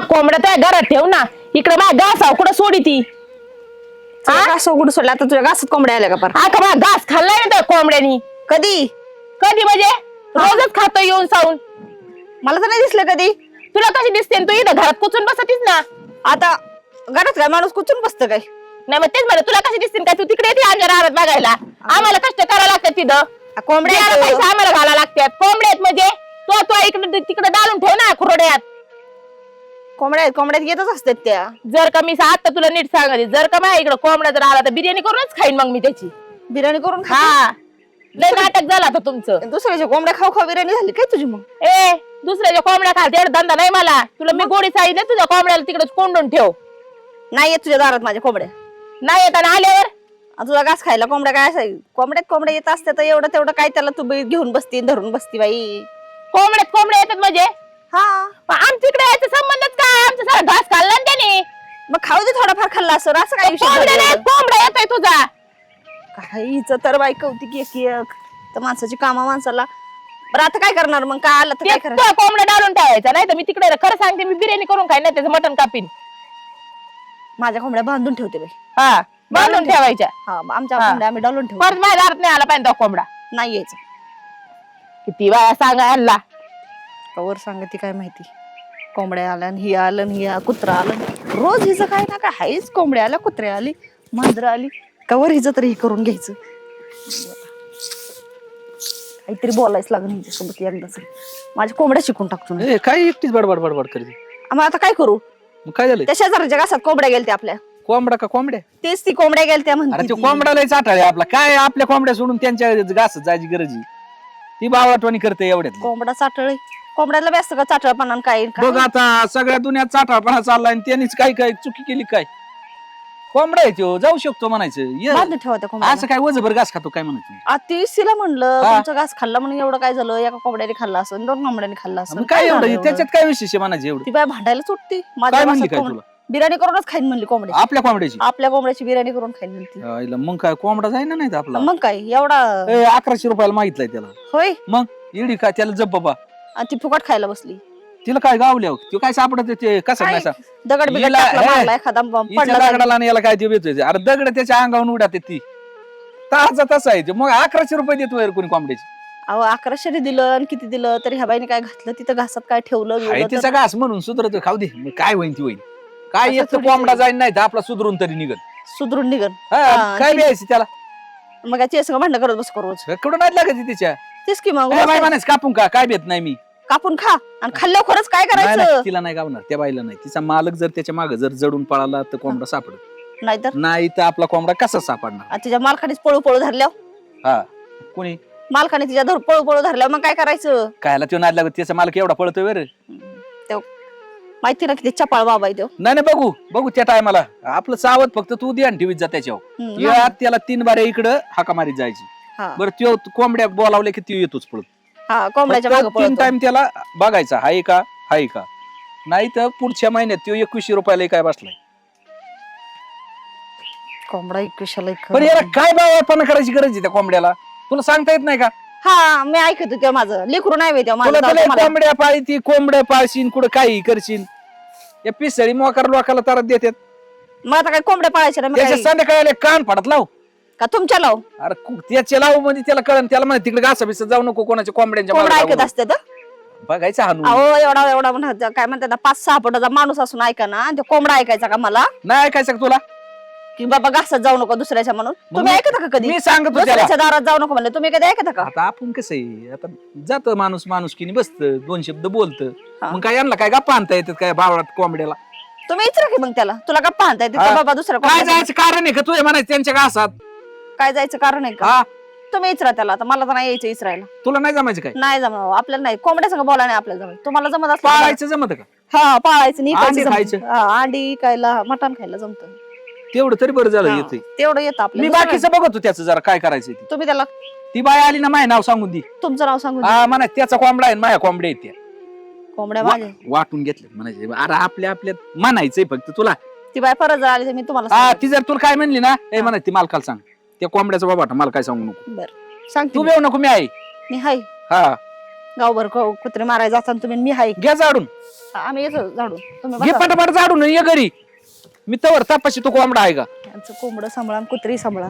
कोंबड्या त्या घरात ठेव ना. इकडे माझ्या घासाव कुठं सोडी ती. घास उघड सोडला आता तुझ्या घासात कोंबड्या आल्या का पर हा का माझा घास खाल्लाय ना त्या कोंबड्यानी. कधी कधी म्हणजे रोजच खातो येऊन साऊन. मला तर नाही दिसलं कधी. तुला कशी दिसते तू इथं घरात कुचून बसतीस ना. आता घरात काय माणूस कुचून बसतं काय. नाही मग तेच म्हणलं तुला कशी दिसते काय. तू तिकडे येते आमच्या राहत बघायला. आम्हाला कष्ट करायला लागतात तिथं. कोंबड्या पैसे आम्हाला घालायला लागतात. कोंबड्या आहेत म्हणजे तो इकडे तिकडे डालून ठेव ना खुरड्यात. कोंबड्यात येतच असतात त्या. जर का मी आता तुला नीट सांगते जर का माझ्या इकडे कोंबड्या जर आला तर बिर्याणी करूनच खाईन मग मी त्याची. बिर्याणी करून खा. हा लय नाटक झाला आता तुमचं. दुसऱ्याच्या कोंबड्या खाऊ खाऊ बिर्याणी झाली काय तुझी मग. ए दुसऱ्याच्या कोंबड्या खा तेवढा धंदा नाही मला. तुला मी गोडी सांगितलं तुझ्या कोंबड्याला तिकडे कोंडून ठेव. नाही येत तुझ्या दारात माझ्या कोंबड्या. नाही येताना आल्यावर तुझा घास खायला कोंबड्या काय असाय. कोंबड्या येत असते तर एवढं तेवढं काय त्याला तू घेऊन बसती धरून बसती बाई. कोंबड्या येतात म्हणजे हा आमच्याकडे याचा संबंधच काय. आमचा सारा घास खाल्ला ना त्याने. मग खाऊ दे थोडाफार खाल्ला असं असं काय कोंबड्या येतोय तुझा. काहीच तर बाई कौतिक एक तर माणसाची कामा माणसाला. बरं आता काय करणार मग काय आलं तर काय करणार. कोंबड्या डालून ठेवायचा नाही तर मी तिकडे खरं सांगते मी बिर्याणी करून खाईन नाही त्याचं मटण कापीन. माझ्या कोंबड्या बांधून ठेवते बाई. हा बांधून ठेवायच्या. हा आमच्या कोंबड्या आम्ही डालून ठेवतो. परत माझ्या दारात नाही आला पाहिजे तो कोंबडा. नाही यायचं. किती वेळा सांगा यांना. कवर सांगते काय माहिती. कोंबड्या आल्या ही आलं ही कुत्रा आलं. रोज हिचं काय ना काय हायच. कोंबड्या आल्या कुत्र्या आली मांजर आली. कवर हिचं तरी हे करून घ्यायचं. काहीतरी बोलायच लागेल हिच्यासोबत एकदाच. माझ्या कोंबड्या शिकून टाकतो ना. काय एकटीच बडबड बडबड करते. आम्हाला आता काय करू. मग काय झालं. त्या शेजारच्या घासात कोंबड्या गेलत्या आपल्या. कोंबडा का कोंबड्या. तेच ती कोंबड्या गेलत्या अरे म्हणते ते ती. कोंबडा लय चाटाळे आपला. काय आपल्या कोंबड्या सोडून त्यांच्या घासत जायची गरज आहे. ती बावटवाणी करते एवढ्यात. कोंबडा चाटळे. कोंबड्याला व्यस्त का चाटळपणा काय बघ आता सगळ्या दुनियात चाटाळपणा चाललाय आणि त्यांनीच काय काय चुकी केली काय. कोंबडा आहे तो जाऊ शकतो म्हणायचं. बांधून ठेवा त्या कोंबड्या. असं काय वजभर घास खातो काय म्हणायचं. तिला म्हणलं हा. तुमचा घास खाल्ला म्हणून एवढं काय झालं. एका कोंबड्याने खाल्ला असं 2 कोंबड्याने खाल्ला असं. मग काय एवढं त्याच्यात काय विशेष आहे म्हणायचं एवढं. ती बाय भांडायला सुटती. काय म्हणली काय तुला. बिर्याणी करूनच खाईन म्हणली कोंबडी. आपल्या कोंबड्याची. आपल्या कोंबड्याची बिर्याणी करून खाईन म्हणती. आईला मग काय कोंबडा जाईना नाही आपला. मग काय एवढा 1100 रुपयाला मागितलाय त्याला. होय. मग इडी काय त्याला जप बाबा. आणि ती फुकट खायला बसली. तिला काय गावल्या तो काय सापडत ते कसं काय? नाही दगड बिगड हिला- टाकला, मारला एखादा पडला जागी. दगडाला आणि याला काय ते भेटतोय. अरे दगड त्याच्या अंगावरून उडत ती ताजा तसा आहे ते. मग 1100 रुपये देतो कोणी कोंबड्याची. अहो 1100 दिलं आणि किती दिलं तरी ह्या बाईने काय घातलं तिथं घासात काय ठेवलं आहे बिवलं तिचा तर घास म्हणून सुधरत खाऊ दे. मग काय होईन ती होईन. काय असं एक तर थोडी कोंबडा ते- जाईन नाही तर आपला सुधरून तरी निघत. सुधरून निघन. हा, हा, काय ती- द्यायची त्याला. मग याची असं भांडण करत बस रोज. कडून नाही लागत तिच्या. तेच की मग काय बाई म्हणायचं कापून का काय भेट नाही मी. कापून खा आणि खाल्ल्यावर खरंच काय नाही, नाही, करायचं. तिला नाही गावणार त्या बाईला नाही. तिचा मालक जर त्याच्या मागे जर जडून पळाला तर कोंबडा सापडत नाहीतर नाही तर आपला कोंबडा कसा सापडणार. आणि तिच्या मालकानेच पळू पळू धरल्यावर हा कोणी मालकाने तिच्या पळू पळू धरल्यावर मग काय करायचं. कायला तो नाही लागत. त्याचा मालक एवढा पळतोय बरं. तो माहिती ना किती चपाळ बाबा आहे तो. नाही नाही बघू त्या टायमाला आपलं चावत फक्त तू ध्यान ठेवीत जा त्याच्यावर. हम्म, या त्याला 3 बाऱ्या इकडं हाका मारीत जायची. हा बरं त्यो कोंबड्या बोलावले की त्यो येतोच पळत. हा कोंबड्याच्या मागे 3 पळतो. टाइम त्याला बघायचा हाय का नाही तर पुढच्या महिन्यात त्यो 2100 रुपयाला काय बसलाय. कोंबडा 2100 पण याला काय बावळपणा करायची गरज आहे त्या कोंबड्याला. तुला सांगता येत नाही का. हा मी ऐकत होते माझं लेकरू नाही वेळ माझं तुला जाऊ दे तुला मला. कोंबड्या पाळती कोंबड्या पाळशीन कुठं काही करशील. या पिसळी मोकार लोकाला तारात देतात. मग आता काय कोंबड्या पाळायच्या नाही मग त्याच्या काय? संध्याकाळी कान फाडत लाव. का तुमच्या लाव अरे त्याचे लाव म्हणजे त्याला कळण. त्याला म्हणा तिकडे घासा बिसा जाऊ नको कोणाच्या कोंबड्यांच्या कोंबडा मागे ऐकत लागू असते तर नको. बघायचं हाणून. अहो एवढा म्हणत काय म्हणतात 5-6 फुटाचा माणूस असून ऐका ना ते कोंबडा ऐकायचा का मला नाही ऐकायचं का तुला. की बाबा घासात जाऊ नको दुसऱ्याच्या म्हणून. मग तुम्ही मी- ऐकता का कधी. मी सांगतो त्याला. दुसऱ्याच्या दारात जाऊ नको म्हणले तुम्ही कधी ऐकता का. आता आपण कसं आहे आता जात माणूस किनी बसत 2 शब्द बोलत. हा. मग काय यांना काय गप्पा आणता येतात काय बावळात कोंबड्याला. तुम्ही विचारा की मग त्याला तुला गप्पा आणता येते हा. का बाबा दुसऱ्या काय कोंबड्याच्या- जायचं कारण आहे का तुझ्या म्हणायचं त्यांच्या घासात. काय जायचं कारण आहे का. हा तुम्ही विचारा त्याला आता मला तर नाही यायचं इस्रायला. तुला नाही जमायचं काय. नाही जमणार आपल्याला नाही कोंबड्या संग बोला नाही आपल्याला जमत. तुम्हाला जमत असलं तर- पाळायचं जमत का. हा पाळायचं नाही अंडी इकायचं खायचं. जमतं. हा अंडी खायला मटण खायला जमत. तेवढं तरी बरं झालं येतंय. तेवढं येतं मी आपल्याला. बाकीचं बघतो त्याचं जरा काय करायचं ते. तुम्ही त्याला ती बाई आली ना माझ्या नाव सांगून दी. तुमचं नाव सांगून द्या. हा म्हणा त्याचा कोंबडा आहे माझ्या कोंबड्या आहेत त्या. कोंबड्या माझ्या वाटून घेतलं म्हणायचे. अरे आपल्यात म्हणायचंय फक्त तुला. ती बाय परत जर आली तर मी तुम्हाला हा सांगेन. ती जर तुला काय म्हणली ना ए म्हणा ती मालकाला सांग त्या कोंबड्याचा बाबा मला काय सांगू नको. बरं सांगते तू मी. बेऊ नको मी आहे. मी हाय हा गावभर कुत्रे मारायला जाताना तुम्ही मी हाय घ्या झाडून, आम्ही येतो झाडून तुम्ही घे बसा. पटापट झाडून ये घरी. मी तवर तपाशी तो कोंबडा आहे का. यांचं कोंबडं सांभाळा कुत्री सांभाळा.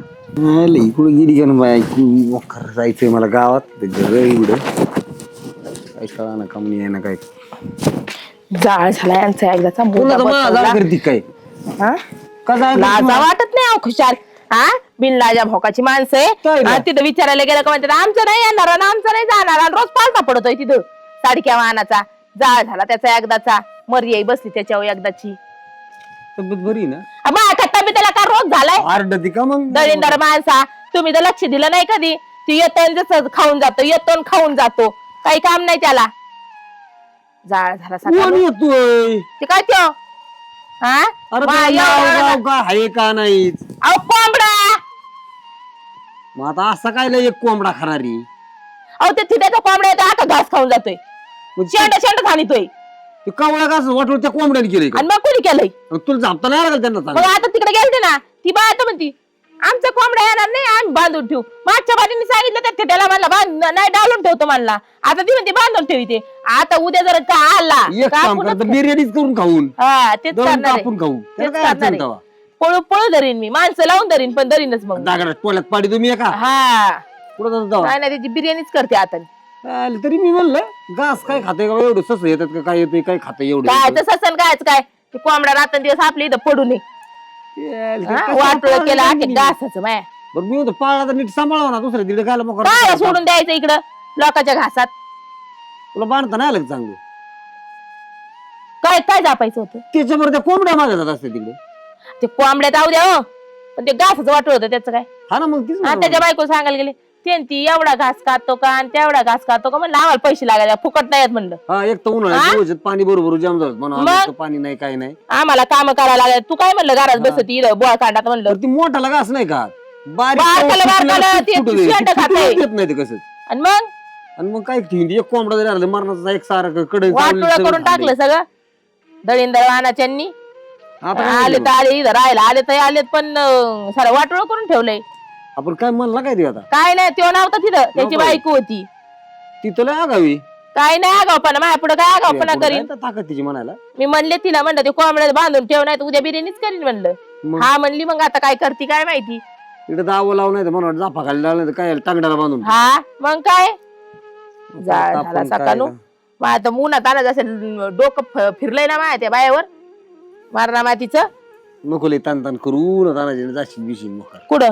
इकडे गेली का ना बाय मोकर जायचंय मला गावात एवढं काय कळा ना कमी आहे ना काय. जाळ झाला यांचा एकदाचा तुला तर मला जाळ करते काय हा? का जाळ करते लाजा मला? वाटत नाही अहो खुशाल. हा बिनलाजा भोकाची माणसं काय आहे रे? हा, तिथं विचारायला गेलं का म्हणतात आमचं नाही येणार आणि आमचं नाही जाणार आणि रोज पालथा पडतोय तिथं साडक्या वाहनाचा. जाळ झाला त्याचा एकदाचा, मर्याई बसली त्याच्यावर एकदाची. तब्येत बरी ना माझ्या तब्येतीला का रोग झालाय? आरडती का मग दळींदर माणसा तुम्ही तर लक्ष दिलं नाही कधी. ती येतो आणि जसं खाऊन जातो, येतो आणि खाऊन जातो, काही काम नाही त्याला. जाळ झाला कोण सकाळी. येतोय ते काय त्यो हा अरे मा, त्याला एवढं- नाव गाव का आहे का नाही अहो कोंबडा. मग आता असं काय लय एक कोंबडा खरारी अहो ते तिथे कोंबडा येतो आता घास खाऊन जातोय, शेंड शेंड खाणीतोय. ते कावळा का असं वाटलं त्या कोंबड्याने केलंय का आणि मग कोणी केलंय? मग तुला झापता नाही लागल त्यांना मग चांगलं. आता तिकडे गेलते ना ती बाय आता म्हणती आमचा कोंबडा येणार नाही, आम्ही बांधून ठेवू. मागच्या बाजूने सांगितलं तर त्याला म्हणला नाही डालून ठेवतो म्हणला. आता ती म्हणते बांधून ठेवी. ते आता उद्या जर का आला एक काम कापूनच करता बिर्याणीच करून खाऊन हा तेच दळून करणार आहे. कापून खाऊ तेच त्याला काय करणार अडचण आहे. तेव्हा? पळू पळू धरीन मी, माणसं लावून धरीन पण धरीनच मग. दागडात टोल्यात पाडी तुम्ही एका हा कुठं जातो तेव्हा? नाही नाही त्याची बिर्याणीच करते आता. आलं तरी मी म्हणलं घास काय खाते का एवढं सस येतात का काय येते काय खाते एवढं काय तसं सण कायच काय ते कोंबडा रात्रंदिवस आपल्या इथं पडू नये. वाटलं केलं आखे घासाचं माया बरं मी म्हणतो पाळला तर नीट सांभाळा ना दुसऱ्या तिकडे गायला मग काय सोडून द्यायचं इकडं लोकांच्या घासात. तुला बांधता नाही आलं का चांगलं काय काय जापायचं होतं? त्याच्याबरोबर त्या कोंबड्या मागत असते तिकडे ते कोंबड्यात जाऊ द्या हो, पण ते घासाचं वाटलं होतं त्याचं काय. हा ना मग तीच हा त्याच्या बायको सांगायला गेले ती एवढा घास खातो का आणि तेवढा घास खातो का म्हणलं आम्हाला पैसे लागायला फुकट नाहीत म्हणलं. हा एक तर उन्हाळ्यात दिवस आहेत, पाणी बरोबर जाम झालं म्हणून मग? आलं तर पाणी नाही काय नाही आम्हाला काम करायला लागले. तू काय म्हणलं घरात बसती इथं बोळा कांडात म्हणलं. तर ती मोठाला घास नाही का बारकाला बारकाला ते शेंड खातंय. येत नाही ते कसं आणि मग आणि मग काय ठेवून एक कोंबडा जरी आलं मरणाचा एक सारा कडे वाटोळं करून टाकलं सगळं दळींदळ वाहनाच्यांनी. आले तर आले इथं राहायला आले तर आलेत पण सारं वाटोळं करून ठेवलंय. आपण काय म्हणला काय ते आता काय नाही तो नव्हता तिथं, त्याची नव्हता. बायको होती. ती तुला आगावी काय नाही आगावपणा माझ्या पुढे काय आगावपणा करीन. ताकद तिची म्हणायला मी म्हणले तिला म्हणलं ते कोंबड्यात बांधून ठेव नाही तर उद्या बिर्याणीच करीन म्हणलं. मग? हा म्हणली मग आता काय करते काय माहिती. इकडे दावं लावून नाही तर म्हणून जाफा खाली लावलं तर काय टांगड्याला बांधून हा मग काय जाळ तापून झाला काय सकाळू. का? मग आता उन्हात आलं जसं डोकं फिरलंय ना माया त्या बायावर मारणा मातीचं. नको लय ताण ताण करू तानाजीने जाशील बिशील मग कुठं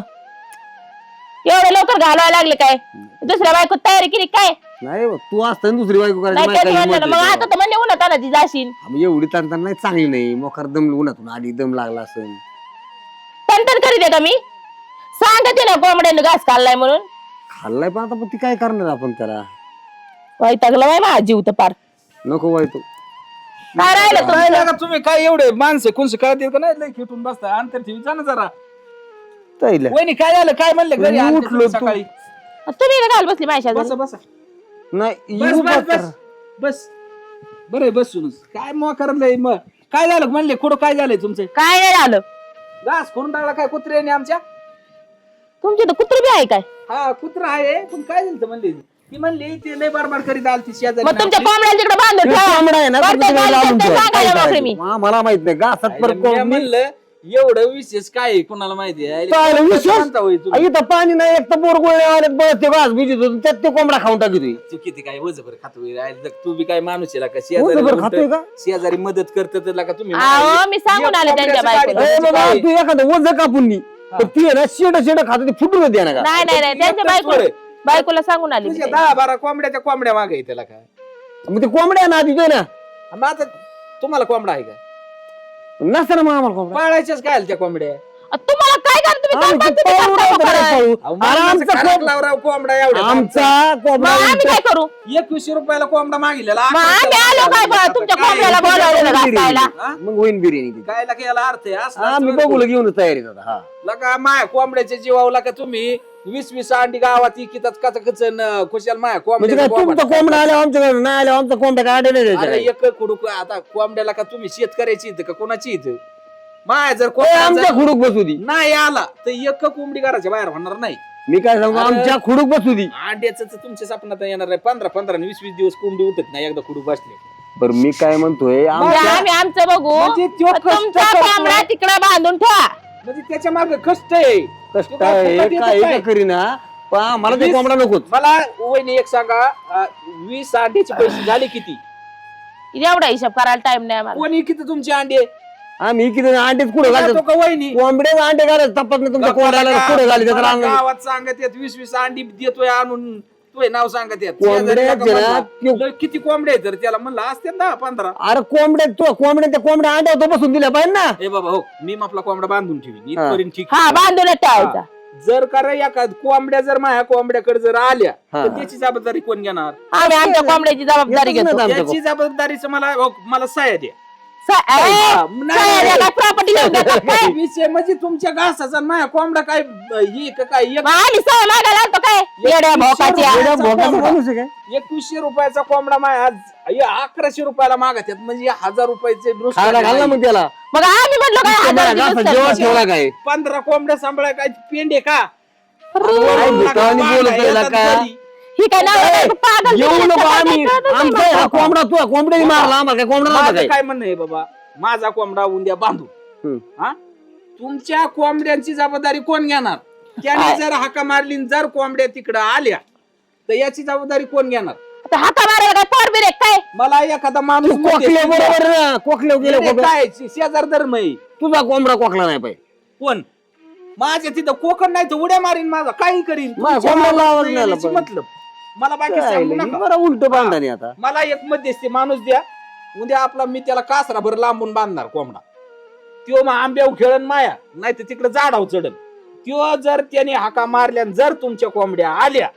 एवढं लवकर घालवायला लागले काय? दुसऱ्या बायको तयारी केली काय? नाही बा, तू असताना दुसरी बायको करायची नाही माहिती कधी काय म्हणलं ना, हिंमत मग आहे आता तर म्हणले उन्हात आणायची जाशील. तेव्हा. मग एवढी ताण ताण नाही चांगली नाही मोकार दम उन्हातून आली दम लागला असं तंतर करीत आहे का मी? सांगते ना कोंबड्यानं घास खाल्लाय म्हणून. खाल्लाय पण आता पण ती काय करणार आपण त्याला वैतागला बाई माझा जीव तर पार. नको बाय तू काय राहिलं काय तुमचं? लागा तुम्ही काय एवढे माणसं कोणसे कळत का नाही लय खेटून बसता अंतर ठेवी जा ना जरा. ताईला. वहिनी काय झालं काय म्हणले घरी मी आलते उठलो तुम्ही तू. सकाळी. तुम्ही इकडे घाल बसली माझ्या बसा शेजारी. बसा नाही बस येऊ बस का बस बस बरं बसूनच काय मग करलंय मग काय झालं म्हणले कुठं काय झालंय तुमचं काय नाही झालं. घास करून टाकला काय कुत्र्याने आमच्या. तुमची तर कुत्री बी आहे काय? हा कुत्रा आहे पण काय झालं म्हणले ती म्हणली ते लय बारबार करीत आलती शेजारी मग तुमच्या आमची. कोंबड्या तिकडे बांधून ते ठेवा. कोंबडा आहे ना, प्रत्येक तुम्ही बाई लावून ते ठेवा. सांगायला काय मोकळी मी. करायचं? मला माहित नाही घासात आईला मी म्हणलं एवढं विशेष काय आहे, कुणाला माहिती आहे काय विशेष? म्हणता होय तुम्ही? इथं पाणी नाही एक तर बोर गोळ्या आले बस ते घास बिजित होतो त्यात ते कोंबडा खाऊन टाकतोय तू किती काय वजभर खातोय आईला तू बी काय माणूस आहे का वजभर खातोय का? शेजारी मदत करत का तुम्ही अहो, मी सांगून आले त्यांच्या बायकोला. ए बाबा, तू एखादं वज कापून नी पण ती आहे ना शेड खात ते फुटून द्या ना का नाही नाही नाही त्यांच्या बायकोला सांगून आली मी. तुझ्या 10-12 कोंबड्याच्या कोंबड्या मागे त्याला काय मग ते कोंबड्या ना तिथे ना मग आता तुम्हाला कोंबडा आहे का नसताना मग आम्हाला कोंबडा पाळायच्याच काय त्या कोंबड्या तुम्हाला काय करा तुम्ही आम्ही काय ते करता? पाळू तुम्ही नव्हतं करता रे, काय? पाळू. अहो, अरे माणसाचं आमचा खराब कोंब- लावराव कोंबडा एवढ्या आमचा मग कोंबडा आम्ही काय करू? 21 रुपयाला कोंबडा मागितलेला मग आम्ही आलो काय बा, तुमच्या कोंबड्याला बोलावलेलं घासायला. मग होईन बिर्याणी ती. काय याला अर्थ आहे असला आम्ही असला बघूला घेऊन तयारीत आता हा लका माया कोंबड्याच्या जीवावला का तुम्ही 20-20 अंडी गावात इकितात कचकचन खुशाल माया म्हणजे काय कोंबड्या तुमचा कोंबडा आल्या आमच्याकडे नाही आल्या आमचा कोंबडा काय आढळले अरे नाही एक खुडूक आता कोंबड्याला का तुम्ही शेतकऱ्याची इथं का कोणाची इथं माया जर आमच्या कोंबड्या खुडूक बसू दी नाही आला तर एक कोंबडी घराच्या बाहेर होणार नाही मी काय सांगू अरे. आमच्या खुडूक बसू दी. अंड्याचं तर तुमच्या सपनात येणार आहे 15-15 20-20 दिवस कोंबडी उठत नाही एकदा खुडू बसले. बरं मी काय म्हणतोय म्हणजे आमच्या आम्ही आमचं बघू म्हणजे त्यो पण कष्ट तुमचा करतोय. कोंबडा तिकडे बांधून ठेवा. म्हणजे त्याच्या मागे कष्ट आहे. कष्ट तू काय आहे फुकट येतं काय काय? करीना पण आम्हाला ते 20 कोंबडा नकोच. मला वहिनी एक सांगा 20 अंड्याचे पैसे झाले किती? एवढा हिशोब करायला टाइम नाही आम्हाला. कोणी किती तुमचे अंडे? आम्ही किती अंडेच कुठे जातो घालतो का वहिनी? कोंबड्याच अंडे घालायचे तपास नाही तुमच्या कोंबड्याला कुठे घाली मला त्याला गावात सांगत येत 20-20 अंडी देतोय आणून तुझे नाव सांगत येत. कोंबड्या शेजारी लोकं जरा म्हणला, लय किती कोंबड्या आहेत तर त्याला म्हणलं असते 10-15. अरे त्या कोंबड्या अंड्या तो बसून दिल्या पाहिजे ना. ए बाबा हो मी आपला कोंबडा बांधून ठेवी हा. इथपर्यंत ठीक हा बांधून ठेवायचा. जर का रे एखाद कोंबड्या जर माझ्या कोंबड्याकडे जर आल्या हा. तर त्याची जबाबदारी कोण घेणार? आम्ही आमच्या कोंबड्याची जबाबदारी येतच घेतो. नाही आमच्या त्याची जबाबदारीचं मला सहाय्य द्या. काय प्रॉपर्टी घेऊन देतात काय? विषय म्हणजे तुमच्या घासाचा माझ्या कोंबडा काय ही का काय मग आम्ही सहा मागायला आलतो काय येड्या भोकाच्या. एवढ्या भोकाचा माणूस आहे काय? 2100 रुपयाचा कोंबडा माझ्या आज 1100 रुपयाला मागत आहेत म्हणजे 1000 रुपयाचे खायला घाल ना मग त्याला. मग आम्ही म्हणलो काय तुमच्या हजार घासात दिवस जेव्हा चालले. ठेवला काय 15 कोंबड्या सांभाळाय काय पेंडे का? काय भुतावानी बोलत आहे का? ही काय नाव पागल येऊ बिगल नको काय आम्ही कळतच नाही आमचा मला. हा कोंबडा तू कोंबड्याने मारला आम्हाला काय कोंबडा नव्हता माझं काय. काय म्हणणं आहे बाबा माझा कोंबडा उद्या बांधू हम्म. हा तुमच्या कोंबड्यांची जबाबदारी कोण घेणार? त्याने जर हाका मारली आणि जर कोंबड्या तिकडं आल्या तर याची जबाबदारी कोण घेणार? आता हाका मारायला काय पोर बिरेक काय? मला एखादा माणूस तू कोकले बरोबर ना कोकले गेले नाही, काय शेजार धर्म आहे तुझा कोंबडा कोकला नाही पाहिजे. कोण? माझ्या तिथं कोकण नाही तर उड्या मारीन माझा काही करीन माझ्या तुमच्या कोंबड्याला आवाज आवाज नाही नाही आला याची पण. मतलब मला बाकी सांगू नका. बरं उलट बांधणी आता मला एक मध्यस्थी माणूस द्या उद्या आपला मी त्याला कासरा भर लांबून बांधणार कोंबडा. त्यो मग आंब्याव खेळन माया नाही तर तिकडे झाडाव चढन. त्यो जर त्याने हाका मारल्या आणि जर तुमच्या कोंबड्या आल्या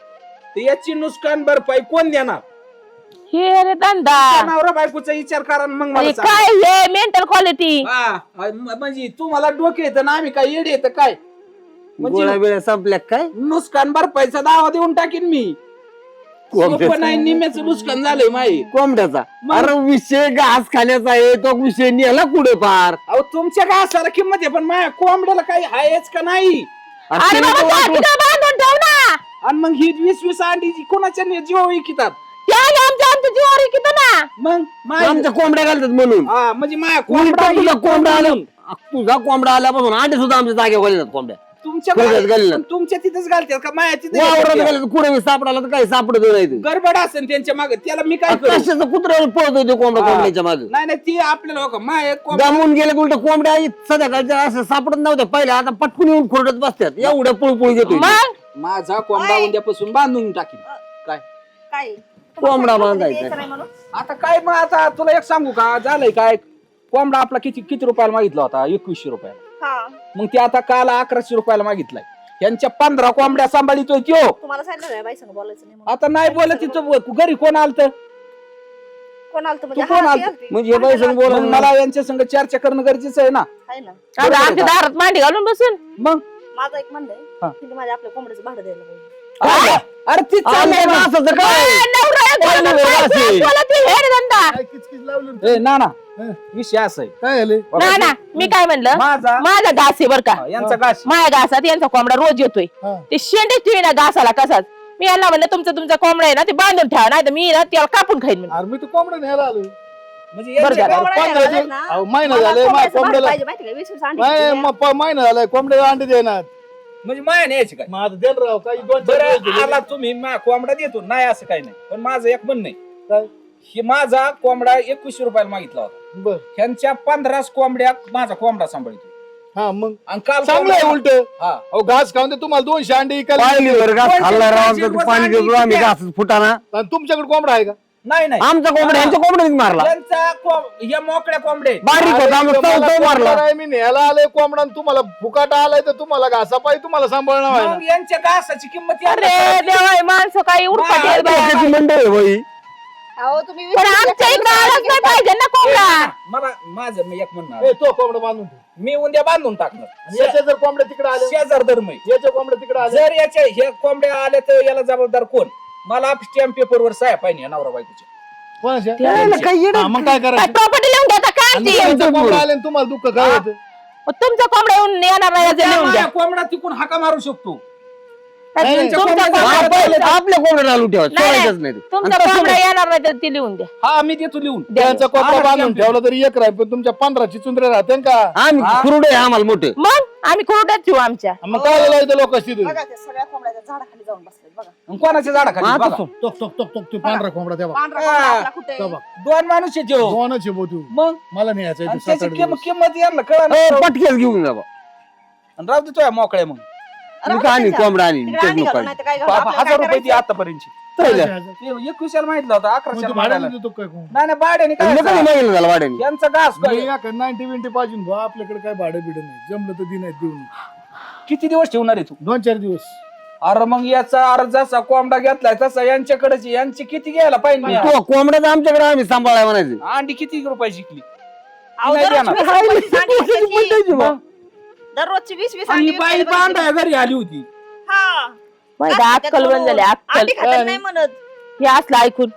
तर याची नुकसान भरपाई कोण देणार? हे रे धंदा नवरा बायकोचा विचार करा आणि मग मला म्हणजे सांगा. काय हे मेंटल क्वालिटी. म्हणजे तुम्हाला डोके येतं ना आम्ही काय येडे येतं काय? गोळ्या म्हणजे बिळ्या संपल्या काय नुकसान भरपाईचा दावा देऊन टाकीन मी. सोपं नाही निम्याचं नुकसान झालंय माही. कोंबड्याचा. मग? अरे विषय घास खाण्याचा आहे तो विषय नेला कुठे पार. अहो तुमच्या घासाला किंमत आहे पण माझ्या कोंबड्याला काही आहेच का नाही? अरे बाबा त्या तिकडे बांधून ठेव ना. आणि मग ही 20-20 अंडीची कोणाच्या जीव विकतात? त्याने आमच्या जीवावर किती ना. मग आमच्या कोंबड्या घालतात म्हणून हा म्हणजे माझ्या उलट तुझा कोंबडा आला म्हणून. तुझा कोंबडा आल्यापासून अंडे सुद्धा आमच्या जागेवर घालतात कोंबड्या. तुमच्या खरंच घाललं. पण तुमच्या तिथेच घालतात का माया वावरात तिथे? घालतात कुठे सापडायला तर काही सापडत नाही ते. गडबड असेल त्यांच्या मागे त्याला मी काय करू? कशाचं कुत्र्यावर पळतो ते कोंबडा हा. कोंबड्याच्या मागे नाही नाही ती आपल्याला हो का माया कोंबडा दमून गेले उलट कोंबड्या सध्या असं सापडत नव्हत्या पहिल्या आता पटकून येऊन खोडत बसतात एवढ्या पुळपुळ घेतो मग माझा कोंबडा उद्यापासून बांधून टाकीन. काय काय कोंबडा बांधायचा आता काय मग आता तुला एक सांगू का झालंय काय? कोंबडा आपला किती किती रुपयाला मागितला होता? 2100 रुपयाला. हा मग ते आता काल 1100 रुपयाला मागितलाय. यांच्या 15 कोंबड्या सांभाळितोय त्यो. तुम्हाला सांगितलं बाई संग बोलायचं नाही म्हणून. आता नाही बोलत तिथं घरी कोण आलत? कोण आलतं तू कोण आलत? म्हणजे बाई संग बोला मग मला यांच्या संग चर्चा करणं गरजेचं आहे ना. आहे ना. आता आमच्या दारात मांडी घालून बसून मग माझं एक म्हणणं हा. आहे की माझ्या आपल्या कोंबड्याचं भाडं द्यायला पाहिजे. अरे ती चाललंय ना. असं तर काय नवरा एक काय घालून नवरा काय असेल? बोला ती हे रे धंदा. ए, ना ना विषय असं आहे. काय झाले ना ना मी काय म्हणलं माझा माझा घास आहे बर का. यांचा घास माझ्या घासात यांचा कोंबडा रोज येतोय. हा. ते शेंडीच ठेवी ना घासाला कसाच. मी यांना म्हणलं तुमचा कोंबडा आहे ना ते बांधून ठेवा नाही तर मी ना त्याला कापून खाईन म्हणून. अरे मी तू कोंबडा न्यायला आलो म्हणजे बरं यांच्या झालं. घरात कोंबडा पंधरा न्यायला दिवस- ना. अहो, महिना मला झाले, कोंबड्याचं माझ्या भाडं कोंबड्याला- पाहिजे माहिती का? 20-20 अंडी नाही द्या. महिना झालाय कोंबड्याला अंडे देणार म्हणजे माया न्यायची काय? माझं देण राव काही 2-4 बरं दिवस दिले. आला तुम्ही कोंबडा देतो नाही असं काही नाही पण माझं एक म्हणणं आहे. काय? हे माझा कोंबडा 2100 रुपयाला मागितला होता. बर ह्यांच्या 15 कोंबड्या माझा कोंबडा सांभाळतो. हा मग आणि काल चांगलं आहे उलट हा अहो घास खाऊन ते तुम्हाला 200 अंडे विकायला पाहिली बरं घास कोणत्या खाल्ला राव पाचशे आमचं ते पाणी रुपयाचं देतो आम्ही अंडी घास फुटाना आणि तुमच्याकडे कोंबडा आहे का? नाही नाही आमचा कोंबड्या यांच्या कोंबड्याने मारला या मोकळ्या कोंबड्या आहेत. बारीक होता आम्ही अरे, मला चौथा मारला कोंबडा आहे, मी न्यायला आलोय कोंबडा आणि तुम्हाला फुकाटा आलाय तर तुम्हाला घासा पाहिजे तुम्हाला सांभाळणं आहे ना. मग यांच्या घासाची किंमत अरे देवा हे माणसं काही उरफाट आहेत बाया. त्याची मंडळ आहे बाई अहो तुम्ही पण आमच्या इकडे आलंच नाही पाहिजे ना कोंबडा. मला माझं मी एक म्हणणार ए, तो कोंबडा बांधून ठेव. मी उद्या बांधून टाकणार. आणि याच्या जर कोंबड्या तिकडे आले शेजार धर्म आहे. याच्या कोंबड्या तिकडे आले जर याच्या हे कोंबड्या आल्या तर याला जबाबदार कोण? मला स्टॅम्प पेपरवर साया पाहिजे नवरा बायकोच्या. कोणाच्या त्याला काही येडं- हा, मग काय काय करायचं प्रॉपर्टी लिहून घ्या काय आणि ती? तुमच्या कोंबड्या आले आणि तुम्हाला दुःख काय होतं मग तुमचा कोंबडा येऊन येणार नाही याचं लिहून द्या. कोंबडा तिकून हाका मारू शकतो. नाही, नाही, तुमचा हा, पहिले कोंबडा- आपल्या कोंबड्याला चालू ठेवा नाही, सोडायचंच नाही ते. तुमचा आणि तसं कोंबडा येणार नाही तर ती लिहून द्या. हा मी देतो लिहून त्यांचा कोपरा आम्हाला बांधून कॅम्प- ठेवला तरी एक राहील पण तुमच्या 15 चिचुंद्रे राहते का आम्ही खुरडे आहे आम्हाला मोठे मग आम्ही कोरड्यात ठेवू आमच्या. मग काय लावायचं लोक तिथे बघा ते सगळ्या कोंबड्याच्या झाडाखाली जाऊन बसले बघा. आणि कोणाच्या झाडाखाली आता बघा. सो- टोक टोक टोक टोक ते पांढरा कोंबडा तेव्हा पांढरा कोंबडा आपला कुठे आहे? दोन माणूस आहे जेव दोनच आहे भाऊ तू मग मला नाही यायचं आणि इथे त्याची 7-8 दिवस. किंमत यायला कळा पटकेच घेऊन जा बा. राहू दे तुझ्या मोकळ्या मग मी का आणि कोंबडा आणि तिकडे तेच आणि नको घालू, काढू. नाही तर काय घालू, आपल्याला 1000 काय रुपये ती करायचं? आतापर्यंत चल. 21 माहितलं होतं मग 11 तू भाड्याने देतो काय कोण नाही नाही भाड्याने काय आणि नका मागेल झाला वाड्याने. यांचा घास काय? 90-20 पाहिजे भाऊ आपल्याकडे काय भाडं बिडं नाही जमलं तर दिन देऊन किती दिवस ठेवणार आहे तू 2-4 दिवस अरे मग याचा जसा कोंबडा घेतलाय तसा यांच्याकडेच आहे. यांची किती घ्यायला पाहिजे मी? तो कोंबड्याचा आमच्याकडे आम्ही सांभाळाय म्हणायचं. अंडी किती रुपये शिकली अहो, नाही दररोजची देणार. 20 अंडी येतात की. पटायची बा. दररोजची 20 आणि अंडी बाई विकायला बांधाय घरी आली होती हा. माहिती आहे, अक्कल बंद झाली अक्कल. अंडी खातात नाही म्हणत. हे असलं ऐकून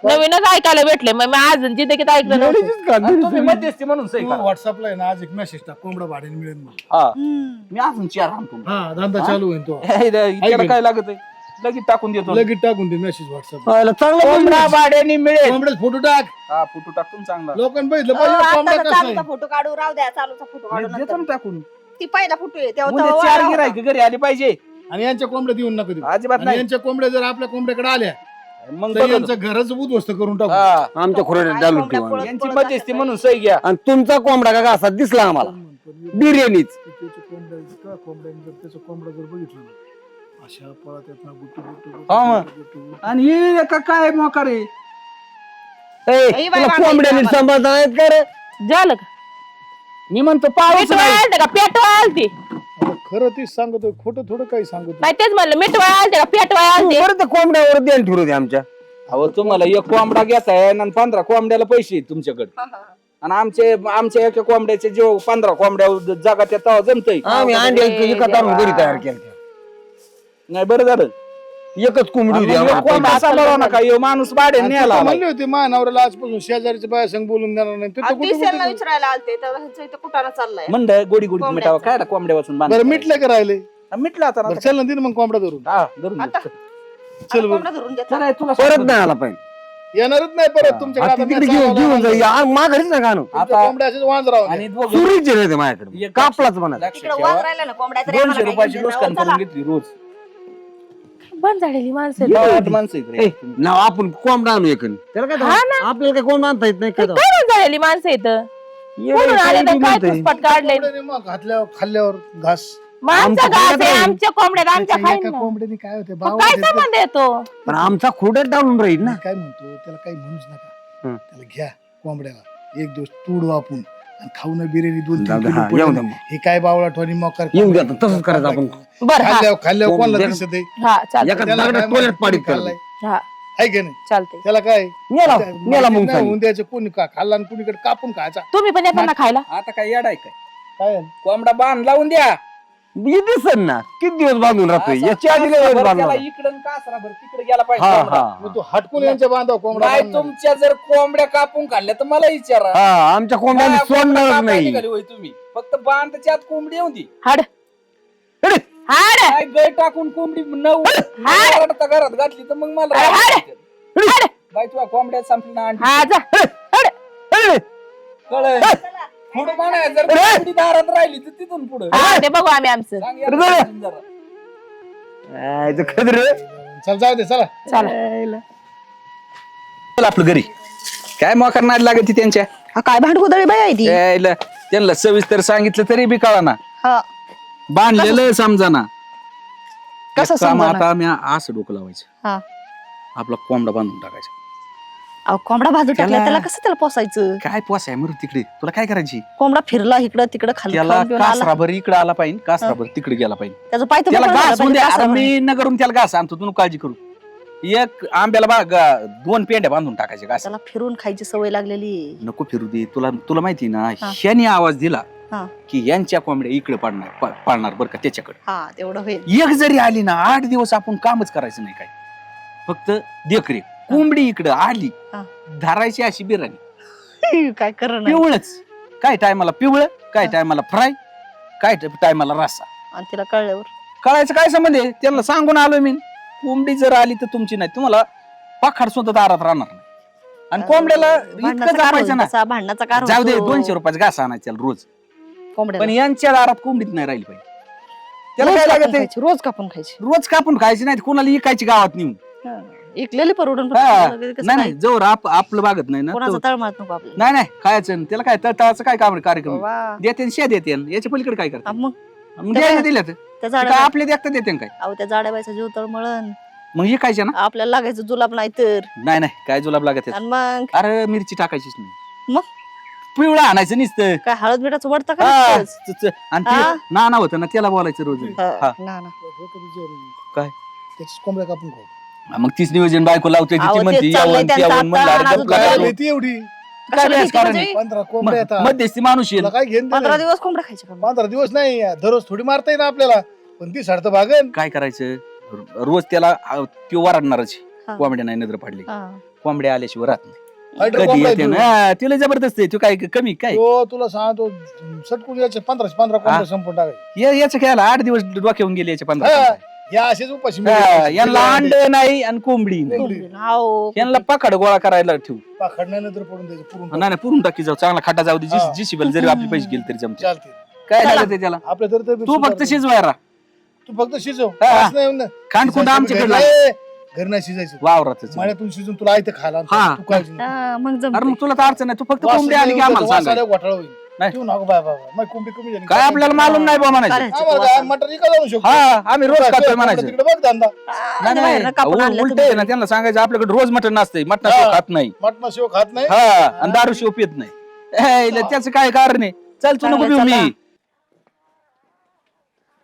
नवीनच ऐकायला भेटले. मग मी अजून जिंदगीत ऐकलं नव्हतं. लेडीजच का? आणि तुम्ही मध्यस्थी म्हणून सही तू करा. व्हॉट्सअपला आहे ना आज एक मेसेज टाक कोंबडा भाड्याने मिळेल मला हा. हम्म. मी अजून 4 आणतो हा धंदा चालू होईल तो त्याला काय लागत आहे लगेच टाकून देतो लगेच टाकून दे मेसेज व्हॉट्सअप पाहायला चांगलं कोंबडा बोलणं. भाड्याने मिळेल कोंबड्यात फोटो टाक हा फोटो टाकून चांगला लोकांना बघितलं अहो, पाहिजे कोंबडा आता कसा चालूचा आहे फोटो काढू राहू द्या चालूचा फोटो काढू देतो नंतर. ना टाकून ती पहिला फोटो आहे तेव्हा उद्या तेव्हा 4 वाढवा. गिरायक घरी आली पाहिजे आणि यांच्या कोंबड्या देऊन नका देऊ अजिबात आणि नाही यांच्या कोंबड्या जर आपल्या कोंबड्याकडे आल्या मग तर बघ यांचं घरच उद्ध्वस्त करून टाकू हा. आमच्या खोऱ्यात काय चालू कोंबड्या ठेवा. पळत- यांची पळत मध्यस्थी असतात. म्हणून सही घ्या आणि तुमचा कोंबडा का असा दिसला आम्हाला बिर्याणीच त्याच्या कोंबड्याने जर त्याचं कोंबडा जर बघितलं ना अशा पळत येत ना गुट्टू हा मग. गुट्टू आणि हे काय मोकार आहे ए, बाई तुला बांधायची कोंबड्याने आम्हाला. सांभाळता नाहीत का रे? झालं का मी म्हणतो पाऊस मिठवाय नाही आलते का पेटवाय आलते? आता खरं तीच सांगतोय खोटं थोडं काही सांगतोय नाही तेच म्हणलं मिठवाय आलते का पेटवाय तू आलते? बरं त्या कोंबड्यावर ध्यान ठेवू दे आमच्या. अहो तुम्हाला एक कोंबडा घेताय आणि 15 कोंबड्याला पैसे आहेत तुमच्याकडे हा, हा. आणि आमच्या एका कोंबड्याचे जेव्हा 15 कोंबड्या जागा त्या तेव्हा जमतय आम्ही अंड्याचं एका तारून घरी तयार केलं. नाही बरं झालं एकच कोंबडी होती आणि मग आम्हाला. कोंबडा सांभाळा नका ह्यो माणूस भाडे आणि न्यायला तिथं आलाय. म्हणले होते माझ्या नवऱ्याला आजपासून शेजारीच्या बाया संग बोलून देणार नाही तिथं कुठं दिसेलला कुठं विचारायला आलते तर ह्यांचं इथं कुठाला चाललंय म्हणलं गोडी गोडी कोंबड्याचं. मिठावा काय ना कोंबड्या वाचून बरं मिटलं का राहिले मिटलं आता ना. बरं चल ना दिन मग कोंबडा धरून हा धरून आता दे. चल बरं कोंबडा धरून देतात. चला, तुला परत सांगतो. नाही आला पाहिजे. येणारच नाही परत तुमच्या आता तिकडे घेऊन जाऊ माघारीच ना गाणं. आता कोंबड्या असेच वांज राहून आणि दोघं सुरीचे नाही ते माझ्याकडे एक कापलाच म्हणा. लक्ष तिकडे ठेवा. वाज राहिला ना कोंबड्या तर 200 आम्हाला रुपयाची काही नुकसान घेऊन करून घेतली रोज बंद झालेली माणसं. गावात माणसं इकडे. ना आपण कोंबडा आणू एक त्याला काय हा झालं? आपल्याला काय कोंबडा आणता येत नाही काय काय बंद झालेली माणसं इथं? कुठून आले तर काय तुसपट काढले? कोंबड्याने मग घातल्यावर खाल्ल्यावर घास माणसं आमचं घास आहे, काय आमच्या कोंबड्यात आमच्या त्याच्या खाईन एका ना. कोंबड्याने काय होते मग काय संबंध येतो? पण आमचा खोड्यात डाळून राहील ना. काय म्हणतो त्याला काही म्हणूच नका हं. त्याला घ्या कोंबड्याला एक दिवस तूड वापून आणि खाऊ ना बिर्याणी 2-3 जाऊ दे, किलो हा, पडेल. येऊ दे मग. हे काय बावळा ठोनी मोकार येऊ दे आता, तसंच करायचं आपण. बरं हा खाल्ल्यावर कोणाला कोंबड्या- दिसत आहे हा चालतंय. एका त्याला दगडात काय टोयलेट माहिती पाडीत कोणी खाल्लाय? हा आहे का नाही चालतंय. त्याला काय नेला नेला मग नाही होऊन द्यायचं कोणी खाल्ला आणि कुणीकडे कापून खायचा तुम्ही पण येताना खायला? आता काय येडाय काय काय कोंबडा बांध लावून द्या दिसन ना किती दिवस बांधून राहतोय याच्या आधी लय वेळ बांधला. इकडं कासराभर तिकडे गेला हा पाहिजे कोंबडा. हा मग तू हटकून यांच्या बांधाव कोंबडा नाही बांधणार. तुमच्या जर कोंबड्या कापून काढल्या तर मला विचारा हा आमच्या कोंबड्याने हा, कोंबडा सोडणारच कापायला नाही. निघाली होय तुम्ही फक्त बांधच्या आत कोंबडी येऊन दी हाड अरे, हाड काय गळ टाकून कोंबडी रडता घरात घातली तर मग मला अरे, राग अरे. येते. हाड बाई तुला कोंबड्या संपली ना हा जा हाड अरे, कळ पुढे म्हणाय जर कोंबडी दारात राहिली तर तिथून पुढे हा ते बघू आम्ही आमचं. इथं खदर. चल जाऊ दे चला चला आपलं घरी काय मोकार नाही लागत ती त्यांच्या हा, काय भांडकुदळी बाई आहे ती यायला त्यांना सविस्तर सांगितलं तरी बी कळा ना हा बांधलेलं समजा ना कसं एक काम समजाना? आता आम्ही असं डोकं लावायचं हा आपला कोंबडा बांधून टाकायचा अहो कोंबडा भाजू टाकला त्याला- त्याला कसं त्याला पोसायचं काय पोस आहे मरू तिकडे तुला काय करायची कोंबडा फिरला इकडं तिकडं खाली त्याला खाऊन पिऊन आला. कासराभर इकडे आला पाहिजे कासराभर तिकडे गेला पाहिजे त्याचं पाय तर त्याला मोकळं झालं घास पाहिजे, म्हणजे अरे कासरावर. मी नगरून त्याला घास आणतो तू काळजी करू एक आंब्याला 2 पेंड्या बांधून टाकायचे घास त्याला फिरून खायची सवय लागलेली आहे. नको फिरू दे तुला तुला माहिती ना हा. ह्याने आवाज दिला हा. की यांच्या कोंबड्या इकडे पाडणार बरं का त्याच्याकडे हा तेवढं होईल एक जरी आली ना 8 दिवस आपण कामच करायचं नाही काय फक्त देखरेख कोंबडी इकडं आली हा. धरायची अशी बिर्याणी काय करणं नाही. पिवळच काय टायमाला पिवळं काय टायमाला फ्राय काय टायमाला रस्सा आणि तिला कळल्यावर कळायचं काय संबंध आहे? त्यांना सांगून आलोय मी, कोंबडी जर आली तर तुमची नाही, तुम्हाला पाखाड सुद्धा दारात राहणार नाही. आणि कोंबड्याला इतकं जपायचं ना, भांडणाचा कार जाऊ दे 200 रुपयाचा घास आणायचा त्याला रोज, पण कोंबड्या यांच्या दारात कोंबडीच नाही राहिली पाहिजे. त्याला काय लागत आहे? रोज कापून खायची. रोज कापून खायची नाही, कुणाला इकायची गावात नेऊन. इकलेली परवडून हा. नाही नाही, जोर आपलं बागत नाही ना, कोणाचा तळ मारत नको आपल्याला. नाही नाही खायचं. त्याला काय तळतळाचं काय काम कार्यक्रम वा. देते शे देते, याच्या पलीकडे काय करतात? मग मग द्यायला दिल्या तर त्या काय झाडा आपले देखता देते काय? अहो त्या जाड्याबाईचा जीव तळमळण मग इकायच्या ना. आपल्याला लागायचं जुलाब नाही तर. नाही नाही, काय जुलाब लागत आहे? आणि मग अरे मिरची टाकायचीच नाही, मग पिवळा आणायचं नुसतं. काय हळद मिठाचं वडतं का हा, नुसतंच? आणि हा. ते नाना होतं ना, त्याला बोलायचं रोज. हा, हा. ना ना. काय? त्याची कोंबड्या कापून खाऊ. मग तीच नियोजन बायको लावते, अहो, ती तेच म्हणते चाललंय यावं त्यांचं त्यावं, म्हणलं आता, अरे अजून गप्प काय करा. काय भीती एवढी? काय कशाला बहस भीती करायला? म्हणजे? 15 कोंबड्या येतात. मध्यस्थी माणूस येईल. तुला काय घेऊन 15 दिवस कोंबड्या खायच्या का? 15 दिवस नाही, दररोज थोडी मारता येईल आपल्याला, पण ती साडतं भागन. काय करायचं? रोज त्याला त्यो वराडणारच. हा. कोंबड्या नाही नजर पडली, हा. कोंबड्या आल्याशिवाय राहत नाही. फायटर कधी कोंबड्या येते आहेत ना, तिला जबरदस्त आहे. तू काय कमी काय तो तुला सांगतो, सटकून याचे 15 कोंबड्या संपून टाकायचे. याचं खेळायला 8 दिवस डोक्यावून गेले याचे 15. हा, या असेच उपाशी हा, मिळाले. यांना अंड नाही आणि कोंबडी नाही. कोंबडी. अहो, यांना पकड गोळा करायला ठेवू. पाखडण्यानंतर पडून द्यायचे, पुरून नाही नाही, पुरून टाकी जाऊ, चांगला खाटा जाऊ दे. जी जरी आपले पैसे गेले तरी जमते. चालते. काय लागत आहे त्याला? आपल्या तर तू फक्त शिजवायला तू फक्त शिजव. हा. असं नाही म्हणणं. खांड खुंड आमच्याकडे लाग. घरी नाही शिजायचं, वावरातच. माळ्यातून शिजून तुला इथे खायला आणतो. हा. तू काळजी नको. हा, मग जमतंय. अरे मग तुला तर अडचण नाही, तू फक्त वास कोंबडी आली की नाही आम्हाला वास सांगा. आल्यावर घोटाळा होईल. नाही. ठेवू नको बाबा, मग कोंबडी कमी झाली. काय आपल्याला मालूम नाही बा म्हणायचं. करायचं आम्हाला का काय वासा? मटण विकायला जाऊ शकतो. हा, आम्ही रोज खातोय म्हणायचं. तिकडे बघ धंदा. नाही बाहेरनं नाही, कापून आणलं उलट तुम्ही. आहे ना, त्यांना सांगायचं आपल्याकडे रोज मटण नसतंय, मटण हा. खात नाही. मटणा शिव खात नाही. हा, आणि दारू शिव पित नाही. त्याचं काय कारण आहे? चल तू नको चांगलं पिऊ चला. मी